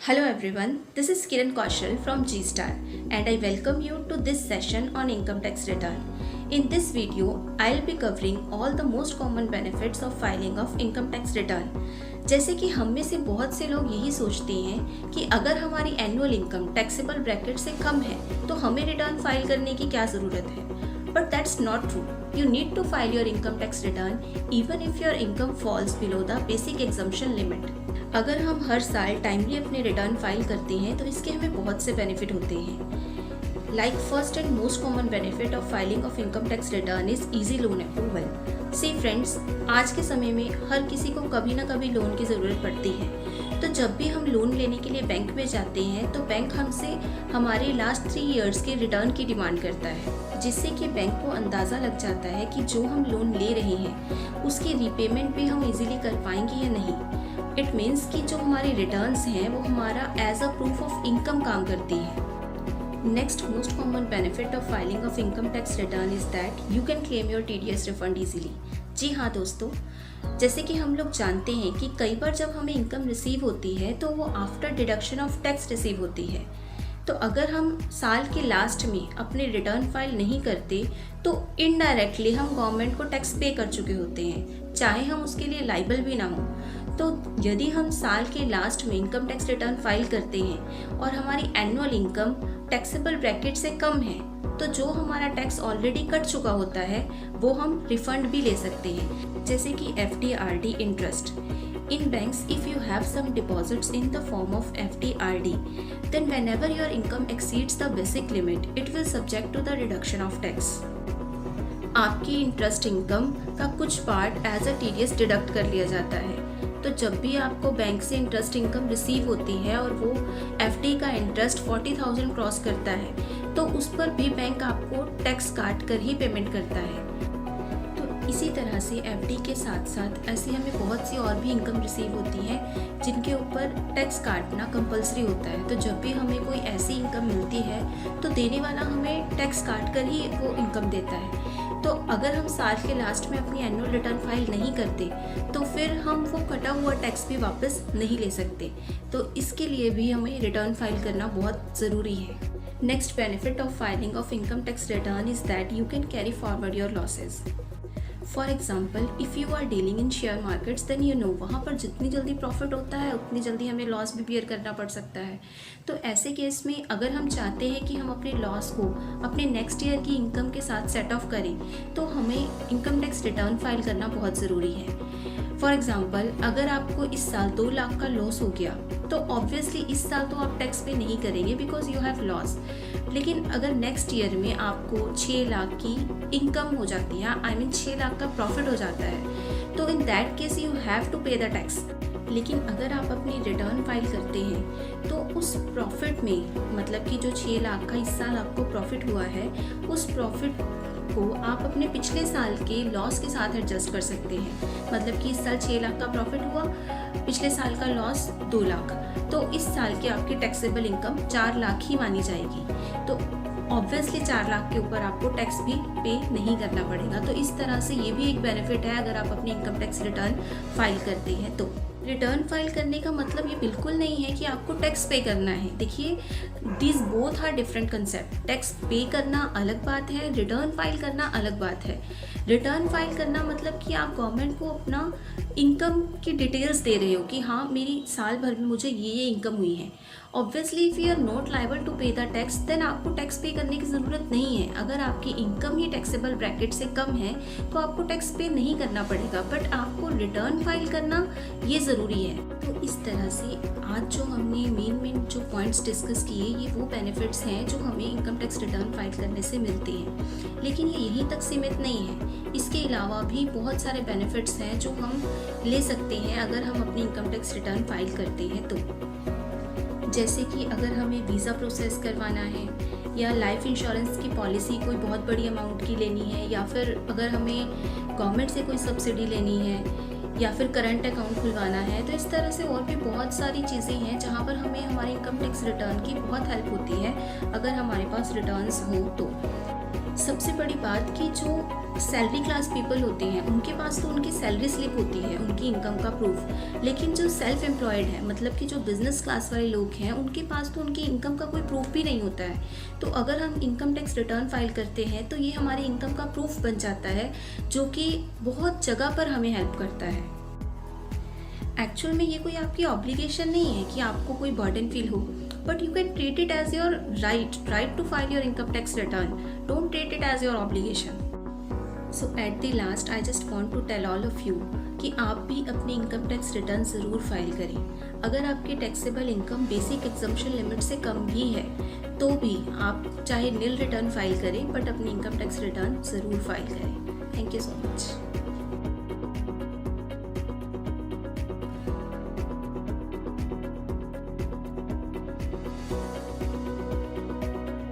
Hello everyone, this is Kiran Kaushal from G-Star and I welcome you to this session on income tax return. In this video, I'll be covering all the most common benefits of filing of income tax return. जैसे कि हम में से बहुत से लोग यही सोचते हैं कि अगर हमारी एनुअल इनकम टैक्सेबल ब्रैकेट से कम है तो हमें रिटर्न फाइल करने की क्या ज़रूरत है. But that's not true. You need to file your income tax return even if your income falls below the basic exemption limit. अगर हम हर साल टाइमली अपने रिटर्न फाइल करते हैं तो इसके हमें बहुत से बेनिफिट होते हैं. Like first and most common benefit of filing of income tax return is easy loan approval. See friends, आज के समय में हर किसी को कभी ना कभी लोन की ज़रूरत पड़ती है. तो जब भी हम लोन लेने के लिए बैंक में जाते हैं तो बैंक हमसे हमारे लास्ट 3 इयर्स के रिटर्न की डिमांड करता है, जिससे कि बैंक को अंदाज़ा लग जाता है कि जो हम लोन ले रहे हैं उसकी रीपेमेंट भी हम इजीली कर पाएंगे या नहीं. इट मीन्स कि जो हमारे रिटर्न्स हैं वो हमारा as a proof of income काम करती है. Next most common benefit of filing of income tax return is that you can claim your TDS refund easily. जी हाँ दोस्तों, जैसे कि हम लोग जानते हैं कि कई बार जब हमें इनकम रिसीव होती है तो वो after deduction of tax receive होती है. तो अगर हम साल के लास्ट में अपने रिटर्न फाइल नहीं करते तो इनडायरेक्टली हम गवर्नमेंट को टैक्स पे कर चुके होते हैं, चाहे हम उसके लिए लाइबल भी ना हो. तो यदि हम साल के लास्ट में इनकम टैक्स रिटर्न फाइल करते हैं और हमारी एनुअल इनकम टैक्सेबल ब्रैकेट से कम है तो जो हमारा टैक्स ऑलरेडी कट चुका होता है वो हम रिफंड भी ले सकते हैं, जैसे कि FD RD interest. In banks, if you have some deposits in the form of FD RD, then whenever your income exceeds the basic limit, it will subject to the reduction of tax. आपकी interest income का कुछ part as a TDS deduct कर लिया जाता है. तो जब भी आपको बैंक से इंटरेस्ट इनकम रिसीव होती है और वो FD का इंटरेस्ट 40,000 क्रॉस करता है तो उस पर भी बैंक आपको टैक्स काट कर ही पेमेंट करता है. इसी तरह से FD के साथ साथ ऐसी हमें बहुत सी और भी इनकम रिसीव होती हैं जिनके ऊपर टैक्स काटना कंपलसरी होता है. तो जब भी हमें कोई ऐसी इनकम मिलती है तो देने वाला हमें टैक्स काट कर ही वो इनकम देता है. तो अगर हम साल के लास्ट में अपनी एनुअल रिटर्न फाइल नहीं करते तो फिर हम वो कटा हुआ टैक्स भी वापस नहीं ले सकते. तो इसके लिए भी हमें रिटर्न फाइल करना बहुत ज़रूरी है. Next benefit of filing of income tax return is that you can carry forward your losses. For example, if you are dealing in share markets then you know वहाँ पर जितनी जल्दी प्रॉफिट होता है उतनी जल्दी हमें लॉस भी बियर करना पड़ सकता है. तो ऐसे केस में अगर हम चाहते हैं कि हम अपने लॉस को अपने नेक्स्ट ईयर की इनकम के साथ सेट ऑफ करें तो हमें इनकम टैक्स रिटर्न फाइल करना बहुत ज़रूरी है. फॉर एग्ज़ाम्पल, अगर आपको इस साल 2 लाख का लॉस हो गया तो ऑब्वियसली इस साल तो आप टैक्स पे नहीं करेंगे बिकॉज यू हैव लॉस. लेकिन अगर नेक्स्ट ईयर में आपको 6 लाख की इनकम हो जाती है, आई मीन 6 लाख का प्रॉफिट हो जाता है, तो in that case you have to pay the tax. लेकिन अगर आप अपनी रिटर्न फाइल करते हैं तो उस प्रॉफिट में, मतलब कि जो 6 लाख का इस साल आपको प्रॉफिट हुआ है, उस प्रॉफिट को आप अपने पिछले साल के लॉस के साथ एडजस्ट कर सकते हैं. मतलब कि इस साल 6 लाख का प्रॉफिट हुआ, पिछले साल का लॉस 2 लाख, तो इस साल की आपकी टैक्सेबल इनकम 4 लाख ही मानी जाएगी. तो ऑब्वियसली 4 लाख के ऊपर आपको टैक्स भी पे नहीं करना पड़ेगा. तो इस तरह से ये भी एक बेनिफिट है अगर आप अपनी इनकम टैक्स रिटर्न फाइल करते हैं. तो रिटर्न फाइल करने का मतलब ये बिल्कुल नहीं है कि आपको टैक्स पे करना है. देखिए, these both are different concept. Tax pay करना अलग बात है, रिटर्न फाइल करना अलग बात है. रिटर्न फाइल करना मतलब कि आप गवर्नमेंट को अपना इनकम की डिटेल्स दे रहे हो कि हाँ, मेरी साल भर में मुझे ये इनकम हुई है. Obviously if you are not liable to pay the tax then आपको टैक्स पे करने की ज़रूरत नहीं है. अगर आपकी इनकम ही टैक्सेबल ब्रैकेट से कम है तो आपको टैक्स पे नहीं करना पड़ेगा, बट आपको रिटर्न फाइल करना ये ज़रूरी है. तो इस तरह से आज जो हमने मेन जो पॉइंट्स डिस्कस किए ये वो बेनिफिट्स हैं जो हमें इनकम टैक्स रिटर्न फाइल करने से मिलते हैं. लेकिन ये यहीं तक सीमित नहीं है. इसके अलावा भी बहुत सारे बेनिफिट्स हैं जो हम ले सकते हैं अगर हम अपनी इनकम टैक्स रिटर्न फाइल करते हैं. तो जैसे कि अगर हमें वीज़ा प्रोसेस करवाना है या लाइफ इंश्योरेंस की पॉलिसी कोई बहुत बड़ी अमाउंट की लेनी है, या फिर अगर हमें गवर्नमेंट से कोई सब्सिडी लेनी है, या फिर करंट अकाउंट खुलवाना है, तो इस तरह से और भी बहुत सारी चीज़ें हैं जहाँ पर हमें हमारे इनकम टैक्स रिटर्न की बहुत हेल्प होती है अगर हमारे पास रिटर्न्स हो तो. सबसे बड़ी बात कि जो सैलरी क्लास पीपल होते हैं उनके पास तो उनकी सैलरी स्लिप होती है, उनकी इनकम का प्रूफ, लेकिन जो सेल्फ एम्प्लॉयड है मतलब कि जो बिजनेस क्लास वाले लोग हैं उनके पास तो उनकी इनकम का कोई प्रूफ भी नहीं होता है। तो अगर हम इनकम टैक्स रिटर्न फाइल करते हैं तो ये हमारी इनकम का प्रूफ बन जाता है, जो कि बहुत जगह पर हमें हेल्प करता है। एक्चुअल में ये कोई आपकी ऑब्लिगेशन नहीं है कि आपको कोई बर्डन फील हो, but you can treat it as your right to file your income tax return. Don't treat it as your obligation. So at the last I just want to tell all of you कि आप भी अपनी income tax return ज़रूर file करें। अगर आपकी taxable income basic exemption limit से कम भी है तो भी आप चाहे नील रिटर्न फाइल करें, बट अपनी इनकम टैक्स रिटर्न ज़रूर फाइल करें। Thank you so much.